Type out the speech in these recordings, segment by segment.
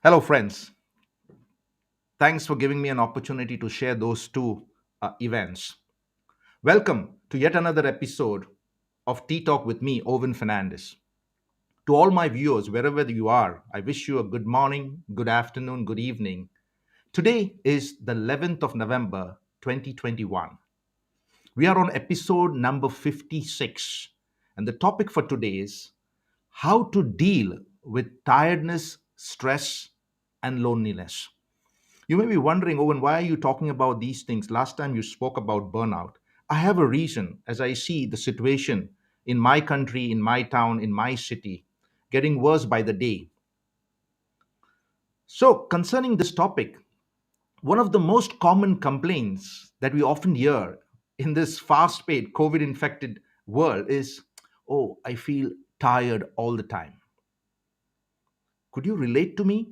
Hello, friends. Thanks for giving me an opportunity to share those two events. Welcome to yet another episode of Tea Talk with me, Owen Fernandez. To all my viewers, wherever you are, I wish you a good morning, good afternoon, good evening. Today is the 11th of November, 2021. We are on episode number 56, and the topic for today is how to deal with tiredness, stress, and loneliness. You may be wondering, Owen, why are you talking about these things? Last time you spoke about burnout. I have a reason as I see the situation in my country, in my town, in my city getting worse by the day. So, concerning this topic, one of the most common complaints that we often hear in this fast paced COVID infected world is, oh, I feel tired all the time. Could you relate to me?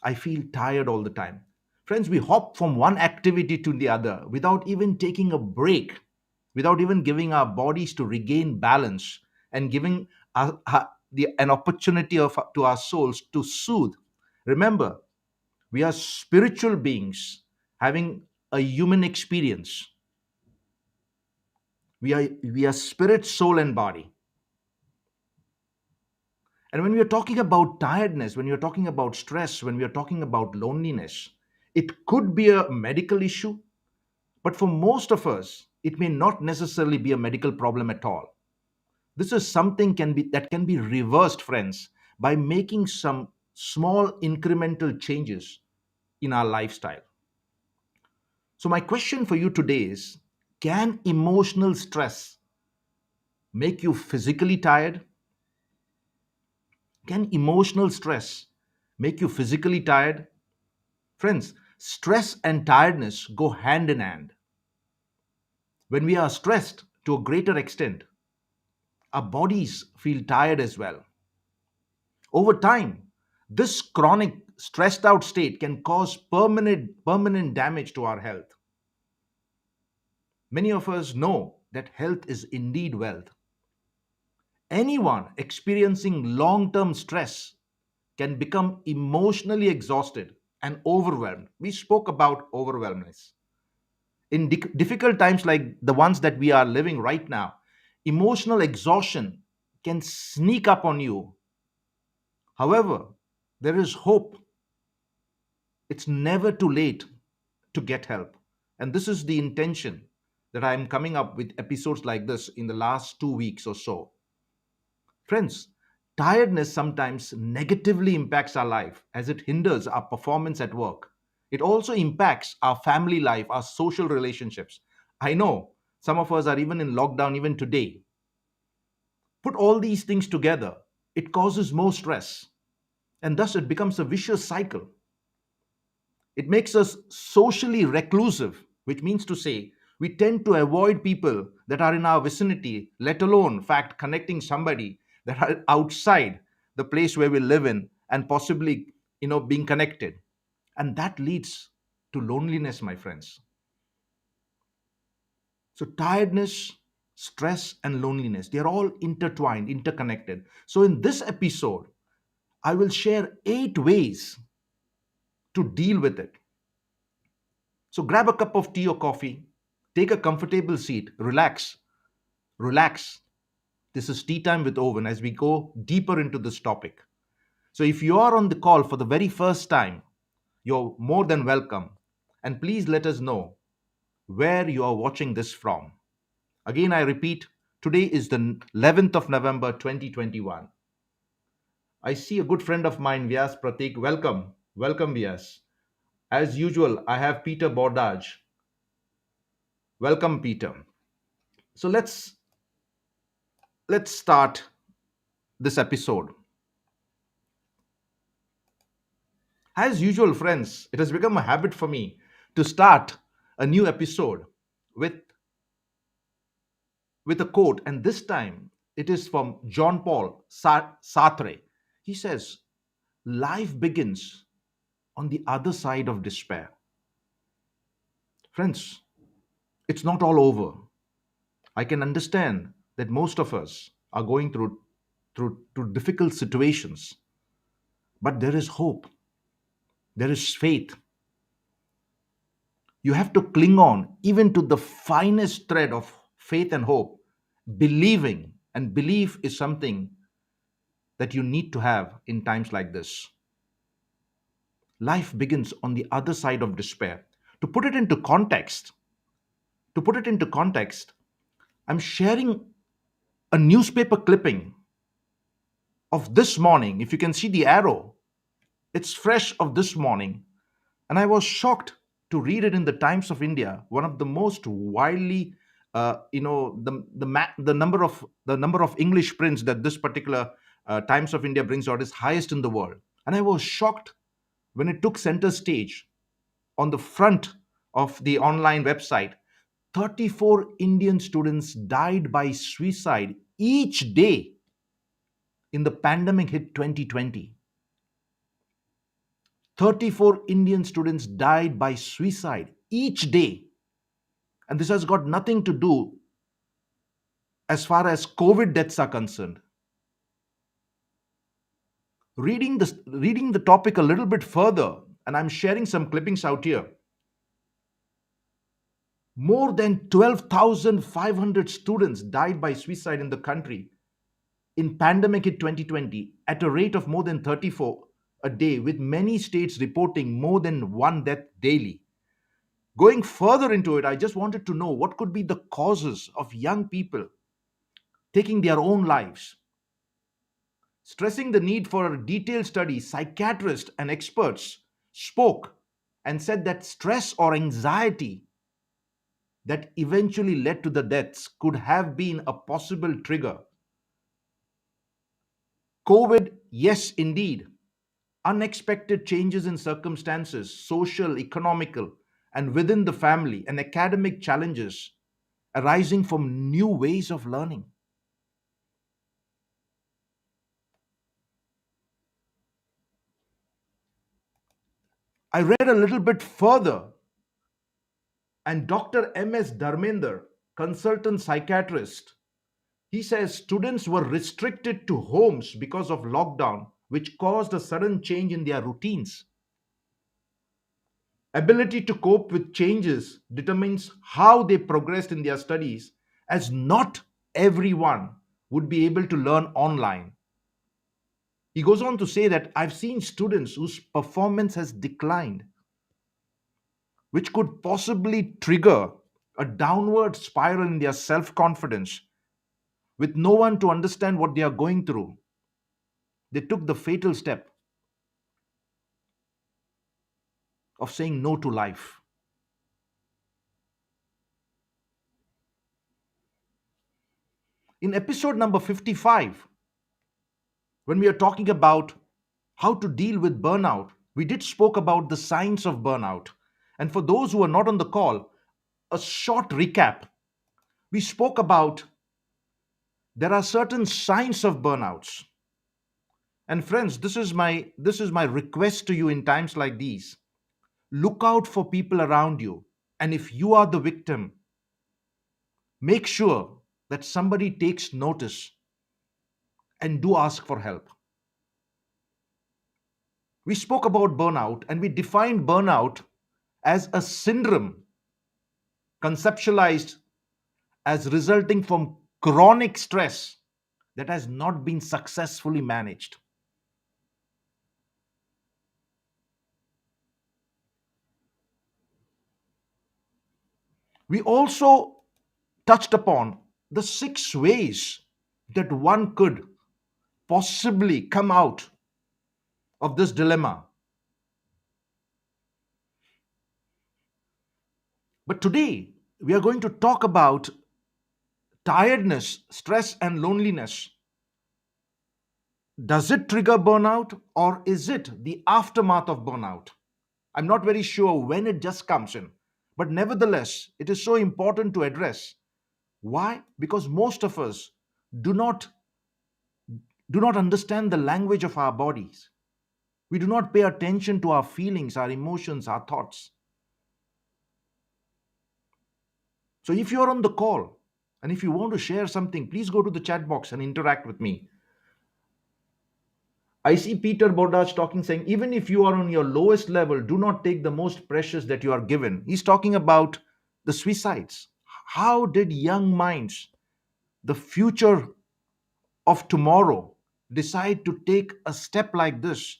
I feel tired all the time. Friends, we hop from one activity to the other without even taking a break, without even giving our bodies to regain balance and giving an opportunity to our souls to soothe. Remember, we are spiritual beings having a human experience. We are spirit, soul, and body. And when we are talking about tiredness, when we are talking about stress, when we are talking about loneliness, it could be a medical issue, but for most of us, it may not necessarily be a medical problem at all. This is something that can be reversed, friends, by making some small incremental changes in our lifestyle. So my question for you today is, can emotional stress make you physically tired? Can emotional stress make you physically tired? Friends, stress and tiredness go hand in hand. When we are stressed to a greater extent, our bodies feel tired as well. Over time, this chronic stressed out state can cause permanent damage to our health. Many of us know that health is indeed wealth. Anyone experiencing long term stress can become emotionally exhausted and overwhelmed. We spoke about overwhelmness. In difficult times like the ones that we are living right now, emotional exhaustion can sneak up on you. However, there is hope. It's never too late to get help. And this is the intention that I am coming up with episodes like this in the last 2 weeks or so. Friends, tiredness sometimes negatively impacts our life as it hinders our performance at work. It also impacts our family life, our social relationships. I know some of us are even in lockdown even today. Put all these things together, it causes more stress, and thus it becomes a vicious cycle. It makes us socially reclusive, which means to say we tend to avoid people that are in our vicinity, let alone, fact, connecting somebody that are outside the place where we live in and possibly, being connected. And that leads to loneliness, my friends. So, tiredness, stress, and loneliness, they're all intertwined, interconnected. So, in this episode, I will share 8 ways to deal with it. So grab a cup of tea or coffee, take a comfortable seat, relax. This is Tea Time with Owen as we go deeper into this topic. So if you are on the call for the very first time, you're more than welcome. And please let us know where you are watching this from. Again, I repeat, today is the 11th of November 2021. I see a good friend of mine, Vyas Pratik. Welcome. Welcome, Vyas. As usual, I have Peter Bordaj. Welcome, Peter. So let's start this episode. As usual, friends, it has become a habit for me to start a new episode with a quote, and this time it is from John Paul Sartre. He says, "Life begins on the other side of despair." Friends, it's not all over. I can understand that most of us are going through difficult situations, but there is hope. There is faith. You have to cling on even to the finest thread of faith and hope. Believing and belief is something that you need to have in times like this. Life begins on the other side of despair. To put it into context, to put it into context, I'm sharing a newspaper clipping of this morning. If you can see the arrow, it's fresh of this morning. And I was shocked to read it in the Times of India, one of the most widely, the number of English prints that this particular Times of India brings out is highest in the world. And I was shocked when it took center stage on the front of the online website. 34 Indian students died by suicide each day in the pandemic hit 2020. 34 Indian students died by suicide each day. And this has got nothing to do as far as COVID deaths are concerned. Reading the topic a little bit further, and I'm sharing some clippings out here. More than 12,500 students died by suicide in the country in pandemic in 2020 at a rate of more than 34 a day, with many states reporting more than one death daily. Going further into it, I just wanted to know what could be the causes of young people taking their own lives. Stressing the need for a detailed study, psychiatrists and experts spoke and said that stress or anxiety that eventually led to the deaths could have been a possible trigger. COVID, yes, indeed. Unexpected changes in circumstances, social, economical, and within the family, and academic challenges arising from new ways of learning. I read a little bit further, and Dr. M.S. Dharmender, consultant psychiatrist, he says students were restricted to homes because of lockdown, which caused a sudden change in their routines. Ability to cope with changes determines how they progressed in their studies, as not everyone would be able to learn online. He goes on to say that I've seen students whose performance has declined, which could possibly trigger a downward spiral in their self confidence. With no one to understand what they are going through, they took the fatal step of saying no to life. In episode number 55, when we are talking about how to deal with burnout, we did spoke about the signs of burnout. And for those who are not on the call, a short recap. We spoke about there are certain signs of burnouts. And friends, this is my request to you in times like these. Look out for people around you. And if you are the victim, make sure that somebody takes notice and do ask for help. We spoke about burnout and we defined burnout as a syndrome conceptualized as resulting from chronic stress that has not been successfully managed. We also touched upon the 6 ways that one could possibly come out of this dilemma. But today, we are going to talk about tiredness, stress, and loneliness. Does it trigger burnout or is it the aftermath of burnout? I'm not very sure when it just comes in. But nevertheless, it is so important to address. Why? Because most of us do not do not understand the language of our bodies. We do not pay attention to our feelings, our emotions, our thoughts. So if you're on the call and if you want to share something, please go to the chat box and interact with me. I see Peter Bordage talking, saying, even if you are on your lowest level, do not take the most precious that you are given. He's talking about the suicides. How did young minds, the future of tomorrow, decide to take a step like this?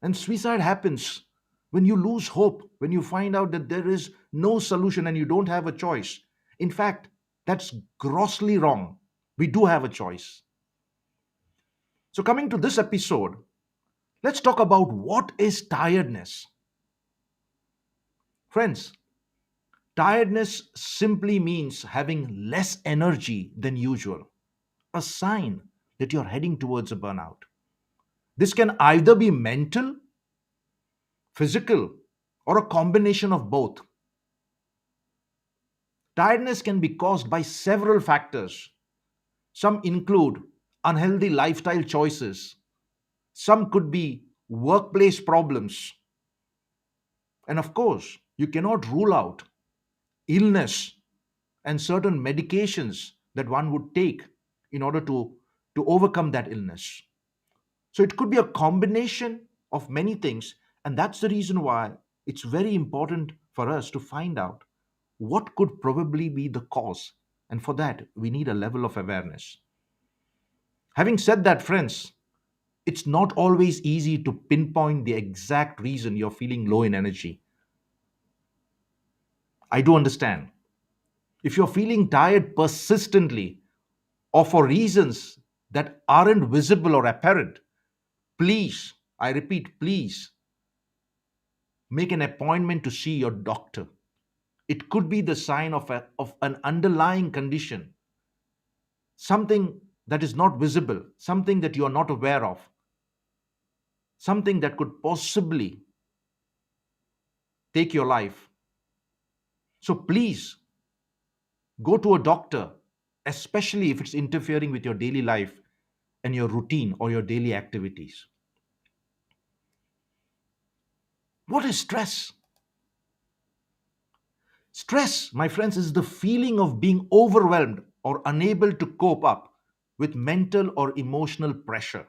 And suicide happens when you lose hope, when you find out that there is no solution and you don't have a choice. In fact, that's grossly wrong. We do have a choice. So, coming to this episode, let's talk about what is tiredness. Friends, tiredness simply means having less energy than usual, a sign that you're heading towards a burnout. This can either be mental, physical, or a combination of both. Tiredness can be caused by several factors. Some include unhealthy lifestyle choices, some could be workplace problems, and of course, you cannot rule out illness and certain medications that one would take in order to overcome that illness. So it could be a combination of many things, and that's the reason why it's very important for us to find out what could probably be the cause. And for that, we need a level of awareness. Having said that, friends, it's not always easy to pinpoint the exact reason you're feeling low in energy. I do understand. If you're feeling tired persistently or for reasons that aren't visible or apparent, please, I repeat, please make an appointment to see your doctor. It could be the sign of an underlying condition, something that is not visible, something that you are not aware of, something that could possibly take your life. So please go to a doctor, especially if it's interfering with your daily life and your routine or your daily activities. What is stress? Stress, my friends, is the feeling of being overwhelmed or unable to cope up with mental or emotional pressure.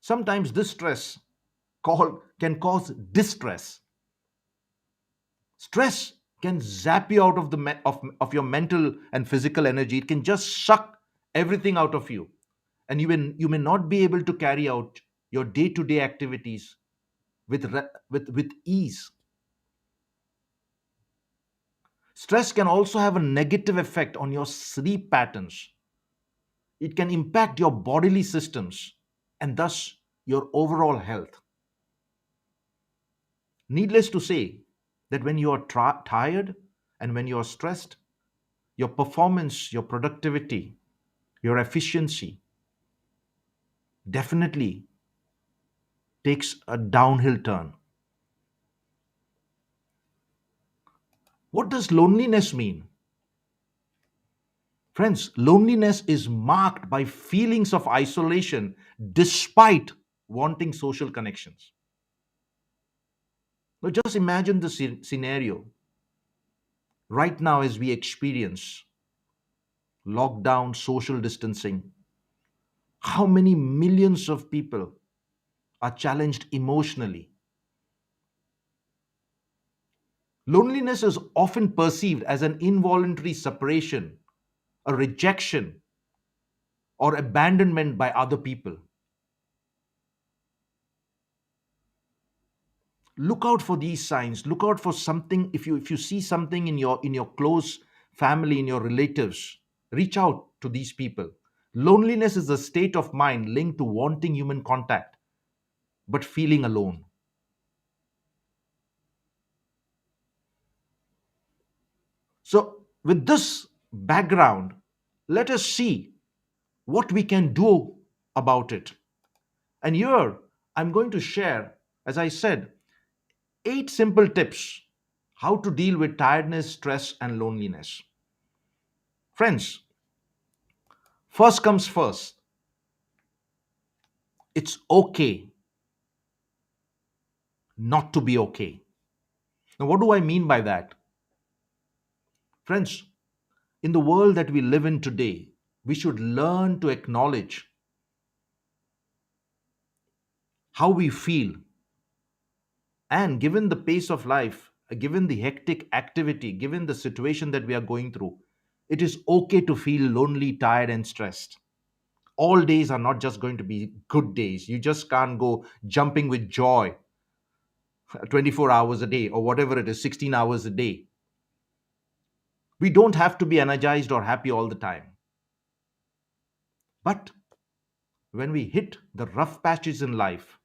Sometimes this stress can cause distress. Stress can zap you out of of your mental and physical energy. It can just suck everything out of you. And you may not be able to carry out your day-to-day activities with ease. Stress can also have a negative effect on your sleep patterns. It can impact your bodily systems and thus your overall health. Needless to say that when you are tired and when you are stressed, your performance, your productivity, your efficiency definitely takes a downhill turn. What does loneliness mean? Friends, loneliness is marked by feelings of isolation despite wanting social connections. Now, just imagine the scenario right now as we experience lockdown, social distancing. How many millions of people are challenged emotionally? Loneliness is often perceived as an involuntary separation, a rejection, or abandonment by other people. Look out for these signs. Look out for something. If you see something in your close family, in your relatives, reach out to these people. Loneliness is a state of mind linked to wanting human contact but feeling alone. So, with this background, let us see what we can do about it. And here I'm going to share, as I said, 8 simple tips how to deal with tiredness, stress, and loneliness. Friends, first comes first, it's okay not to be okay. Now, what do I mean by that? Friends, in the world that we live in today, We should learn to acknowledge how we feel. And given the pace of life, given the hectic activity, given the situation that we are going through, it is okay to feel lonely, tired, and stressed. All days are not just going to be good days. You just can't go jumping with joy 24 hours a day or whatever it is, 16 hours a day. We don't have to be energized or happy all the time. But when we hit the rough patches in life,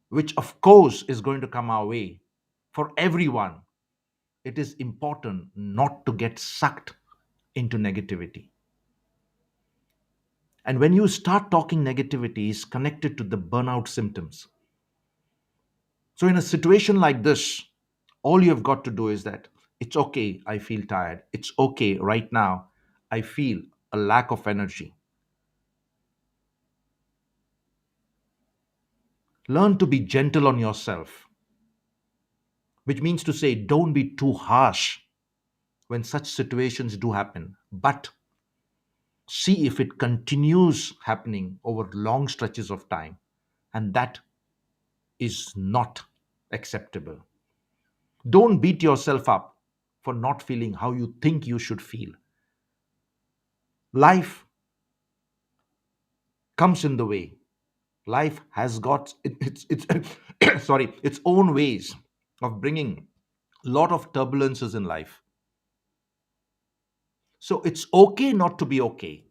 which of course is going to come our way for everyone, it is important not to get sucked into negativity. And when you start talking negativity is connected to the burnout symptoms. So in a situation like this, all you have got to do is that it's okay, I feel tired. It's okay right now, I feel a lack of energy. Learn to be gentle on yourself, which means to say don't be too harsh when such situations do happen, but see if it continues happening over long stretches of time. And that is not acceptable. Don't beat yourself up for not feeling how you think you should feel. Life comes in the way. Life has got its sorry, its own ways of bringing a lot of turbulences in life. So it's okay not to be okay.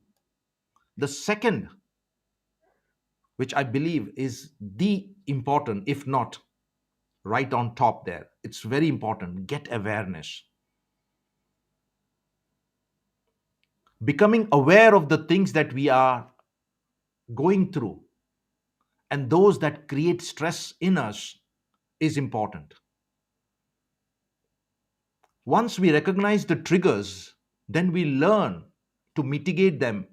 The second, which I believe is the important, if not right on top there, it's very important. Get awareness. Becoming aware of the things that we are going through and those that create stress in us is important. Once we recognize the triggers, then we learn to mitigate them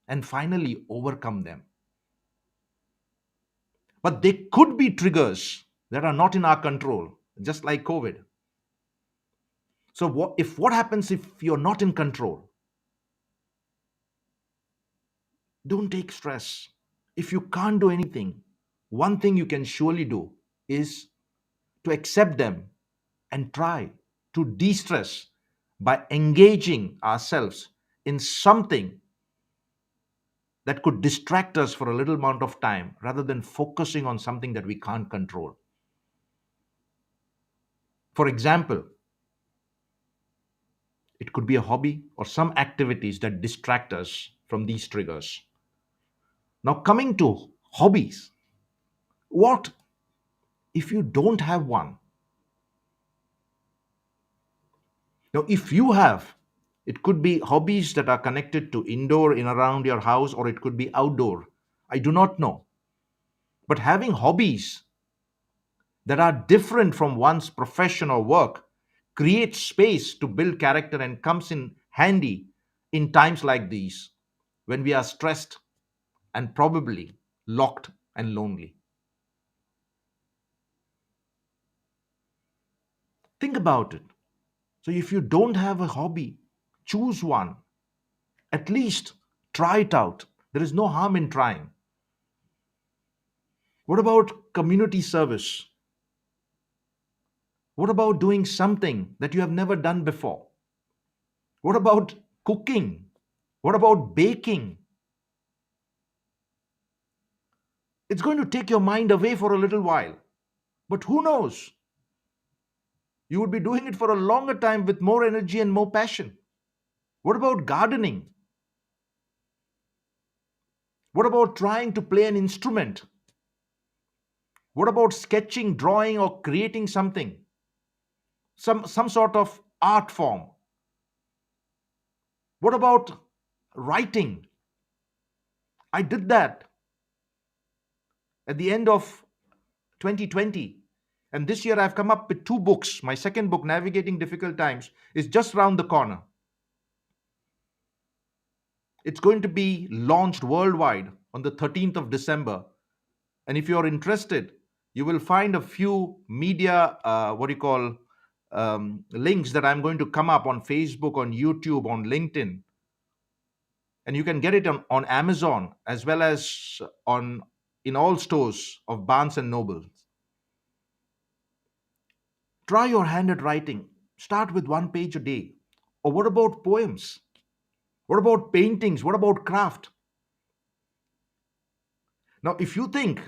and finally overcome them. But they could be triggers that are not in our control, just like COVID. So, what happens if you're not in control? Don't take stress. If you can't do anything, one thing you can surely do is to accept them and try to de stress by engaging ourselves in something that could distract us for a little amount of time rather than focusing on something that we can't control. For example, it could be a hobby or some activities that distract us from these triggers. Now, coming to hobbies, what if you don't have one? Now, if you have, it could be hobbies that are connected to indoor in around your house, or it could be outdoor. I do not know. But having hobbies that are different from one's profession or work creates space to build character and comes in handy in times like these when we are stressed and probably locked and lonely. Think about it. So, if you don't have a hobby, choose one. At least try it out. There is no harm in trying. What about community service? What about doing something that you have never done before? What about cooking? What about baking? It's going to take your mind away for a little while. But who knows? You would be doing it for a longer time with more energy and more passion. What about gardening? What about trying to play an instrument? What about sketching, drawing, or creating something? Some sort of art form. What about writing? I did that at the end of 2020. And this year I've come up with two books. My second book, Navigating Difficult Times, is just round the corner. It's going to be launched worldwide on the 13th of December. And if you're interested, you will find a few media, links that I'm going to come up on Facebook, on YouTube, on LinkedIn. and you can get it on Amazon as well as on in all stores of Barnes and Noble. Try your hand at writing. Start with one page a day. Or what about poems? What about paintings? What about craft? Now, if you think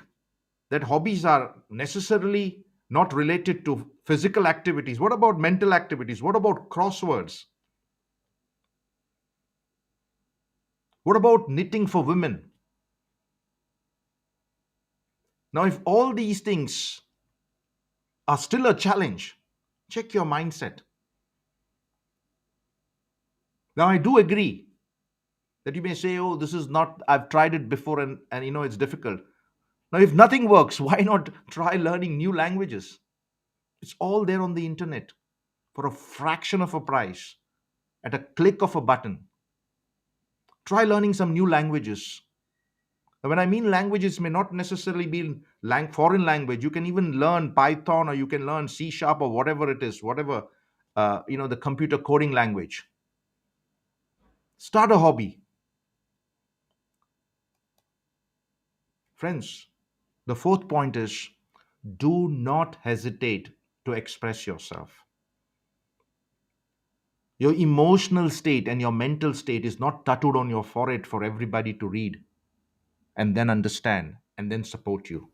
that hobbies are necessarily not related to physical activities, what about mental activities? What about crosswords? What about knitting for women? Now, if all these things are still a challenge, check your mindset. Now, I do agree that you may say, oh, this is not, I've tried it before and it's difficult. Now, if nothing works, why not try learning new languages? It's all there on the internet for a fraction of a price at a click of a button. Try learning some new languages. When I mean languages, may not necessarily be foreign language. You can even learn Python, or you can learn C sharp, or whatever it is, whatever the computer coding language. Start a hobby, friends. The fourth point is, do not hesitate to express yourself. Your emotional state and your mental state is not tattooed on your forehead for everybody to read and then understand and then support you.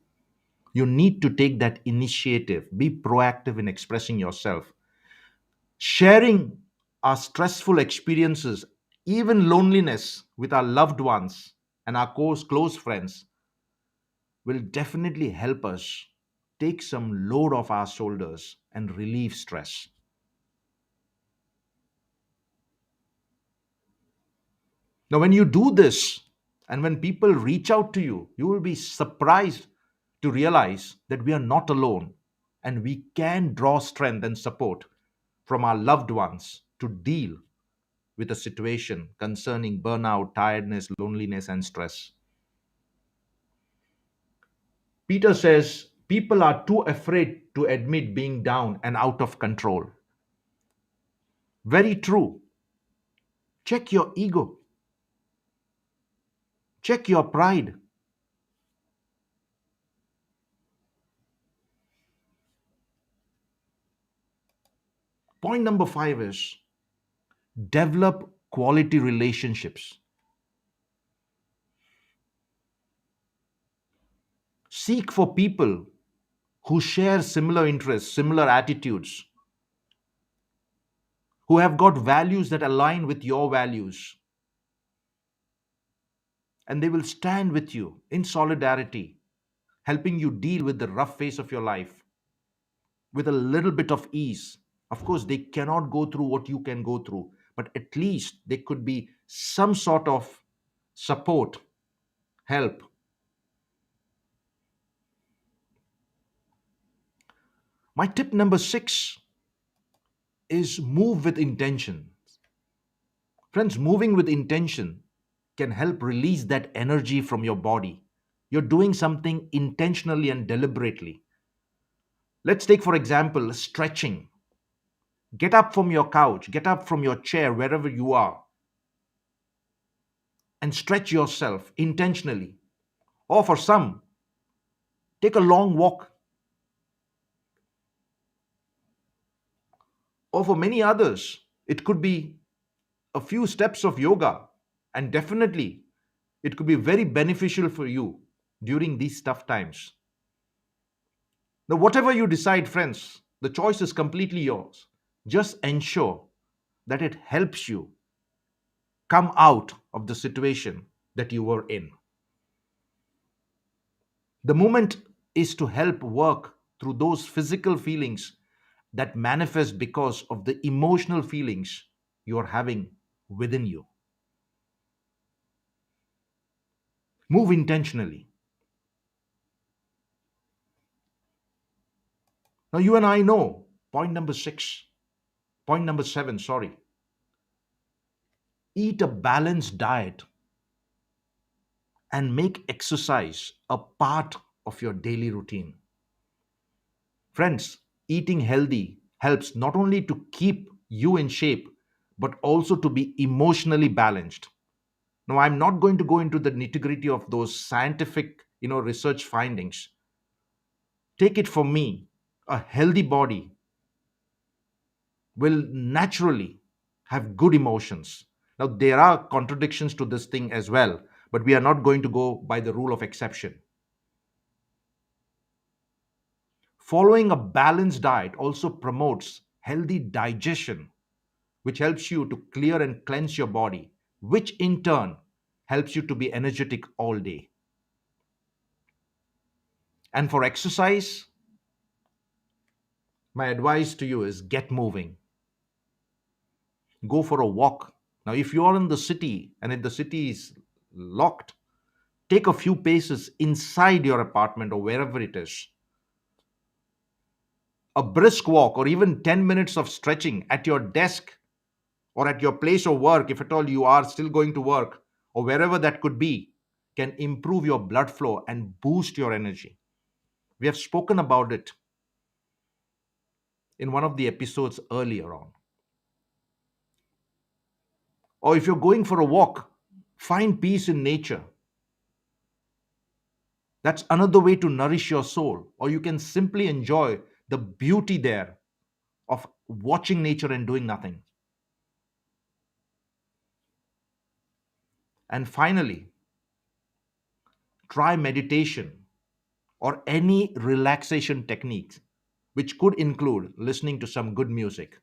You need to take that initiative, be proactive in expressing yourself. Sharing our stressful experiences, even loneliness, with our loved ones and our close friends will definitely help us take some load off our shoulders and relieve stress. Now, when you do this, and when people reach out to you, you will be surprised to realize that we are not alone and we can draw strength and support from our loved ones to deal with a situation concerning burnout, tiredness, loneliness, and stress. Peter says people are too afraid to admit being down and out of control. Very true. Check your ego, check your pride. Point number 5 is develop quality relationships. Seek for people who share similar interests, similar attitudes, who have got values that align with your values, and they will stand with you in solidarity, helping you deal with the rough phase of your life with a little bit of ease. Of course, they cannot go through what you can go through, but at least there could be some sort of support, help. My tip number 6 is move with intention. Friends, moving with intention can help release that energy from your body. You're doing something intentionally and deliberately. Let's take, for example, stretching. Get up from your couch, get up from your chair, wherever you are, and stretch yourself intentionally. Or for some, take a long walk. Or for many others, it could be a few steps of yoga. And definitely, it could be very beneficial for you during these tough times. Now, whatever you decide, friends, the choice is completely yours. Just ensure that it helps you come out of the situation that you were in. The moment is to help work through those physical feelings that manifest because of the emotional feelings you are having within you. Move intentionally. Now, you and I know point number 7, sorry. Eat a balanced diet and make exercise a part of your daily routine. Friends, eating healthy helps not only to keep you in shape, but also to be emotionally balanced. Now, I'm not going to go into the nitty-gritty of those scientific, research findings. Take it from me, a healthy body will naturally have good emotions. Now, there are contradictions to this thing as well, but we are not going to go by the rule of exception. Following a balanced diet also promotes healthy digestion, which helps you to clear and cleanse your body, which in turn helps you to be energetic all day. And for exercise, my advice to you is get moving. Go for a walk. Now, if you are in the city and if the city is locked, take a few paces inside your apartment or wherever it is. A brisk walk or even 10 minutes of stretching at your desk or at your place of work, if at all you are still going to work or wherever that could be, can improve your blood flow and boost your energy. We have spoken about it in one of the episodes earlier on. Or if you're going for a walk, find peace in nature. That's another way to nourish your soul. Or you can simply enjoy the beauty there of watching nature and doing nothing. And finally, try meditation or any relaxation techniques, which could include listening to some good music.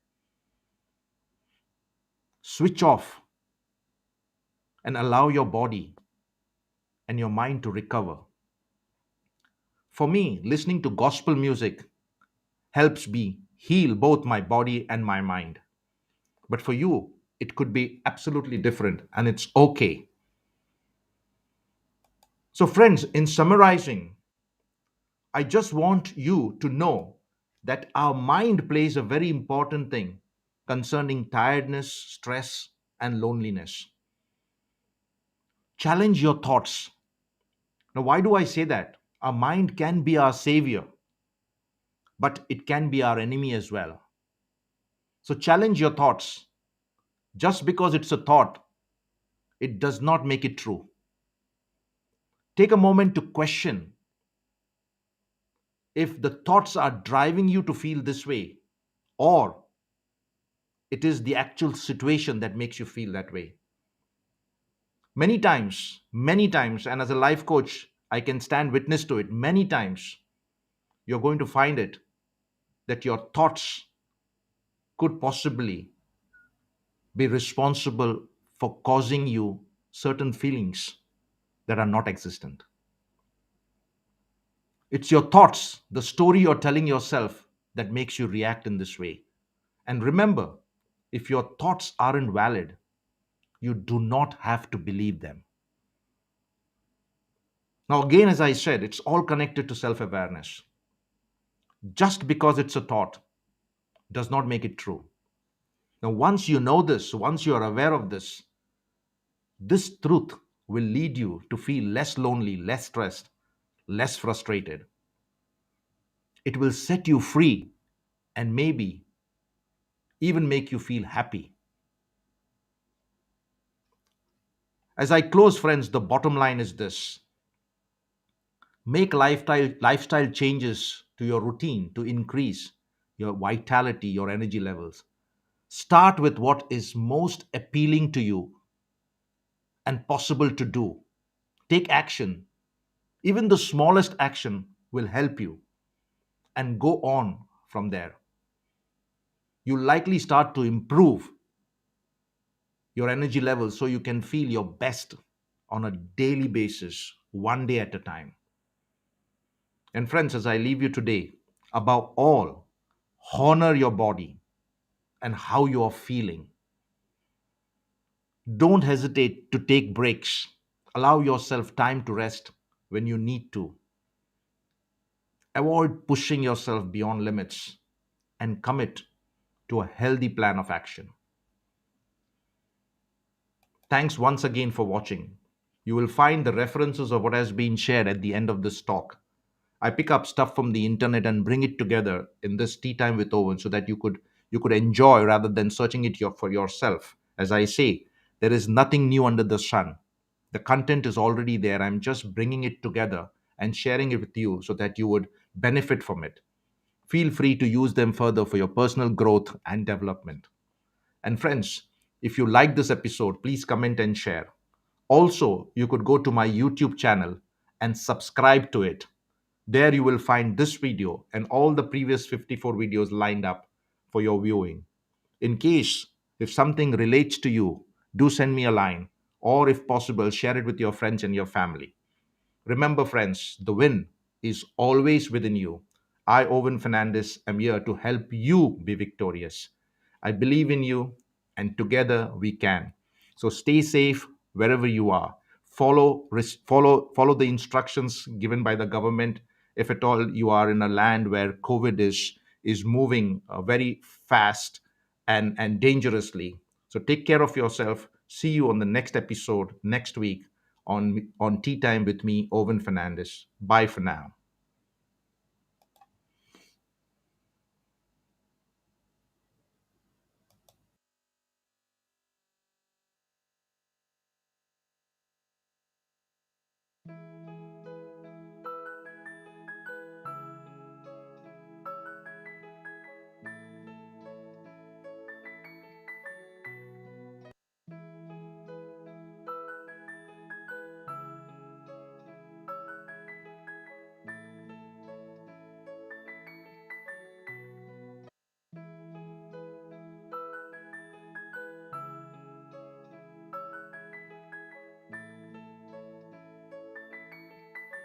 Switch off and allow your body and your mind to recover. For me, listening to gospel music helps me heal both my body and my mind. But for you, it could be absolutely different, and it's okay. So, friends, in summarizing, I just want you to know that our mind plays a very important thing concerning tiredness, stress, and loneliness. Challenge your thoughts. Now, why do I say that? Our mind can be our savior, but it can be our enemy as well. So, challenge your thoughts. Just because it's a thought, it does not make it true. Take a moment to question if the thoughts are driving you to feel this way, or it is the actual situation that makes you feel that way. Many times, and as a life coach, I can stand witness to it. Many times, you're going to find it that your thoughts could possibly be responsible for causing you certain feelings that are not existent. It's your thoughts, the story you're telling yourself, that makes you react in this way. And remember, if your thoughts aren't valid, you do not have to believe them. Now, again, as I said, it's all connected to self awareness. Just because it's a thought does not make it true. Now, once you know this, once you are aware of this, this truth will lead you to feel less lonely, less stressed, less frustrated. It will set you free and maybe even make you feel happy. As I close, friends, the bottom line is this: make lifestyle changes to your routine to increase your vitality, your energy levels. Start with what is most appealing to you and possible to do. Take action. Even the smallest action will help you, and go on from there. You'll likely start to improve your energy levels so you can feel your best on a daily basis, one day at a time. And friends, as I leave you today, above all, honor your body and how you are feeling. Don't hesitate to take breaks. Allow yourself time to rest when you need to. Avoid pushing yourself beyond limits and commit to a healthy plan of action. Thanks once again for watching. You will find the references of what has been shared at the end of this talk. I pick up stuff from the internet and bring it together in this tea time with Owen so that you could enjoy rather than searching it for yourself. As I say, there is nothing new under the sun. The content is already there. I'm just bringing it together and sharing it with you so that you would benefit from it. Feel free to use them further for your personal growth and development. And friends, if you like this episode, please comment and share. Also, you could go to my YouTube channel and subscribe to it. There you will find this video and all the previous 54 videos lined up for your viewing. In case if something relates to you, do send me a line, or if possible, share it with your friends and your family. Remember, friends, the win is always within you. I, Owen Fernandez, am here to help you be victorious. I believe in you, and together we can. So stay safe wherever you are. Follow the instructions given by the government. If at all you are in a land where COVID is moving very fast and dangerously, so take care of yourself. See you on the next episode next week on Tea Time with me, Owen Fernandez. Bye for now.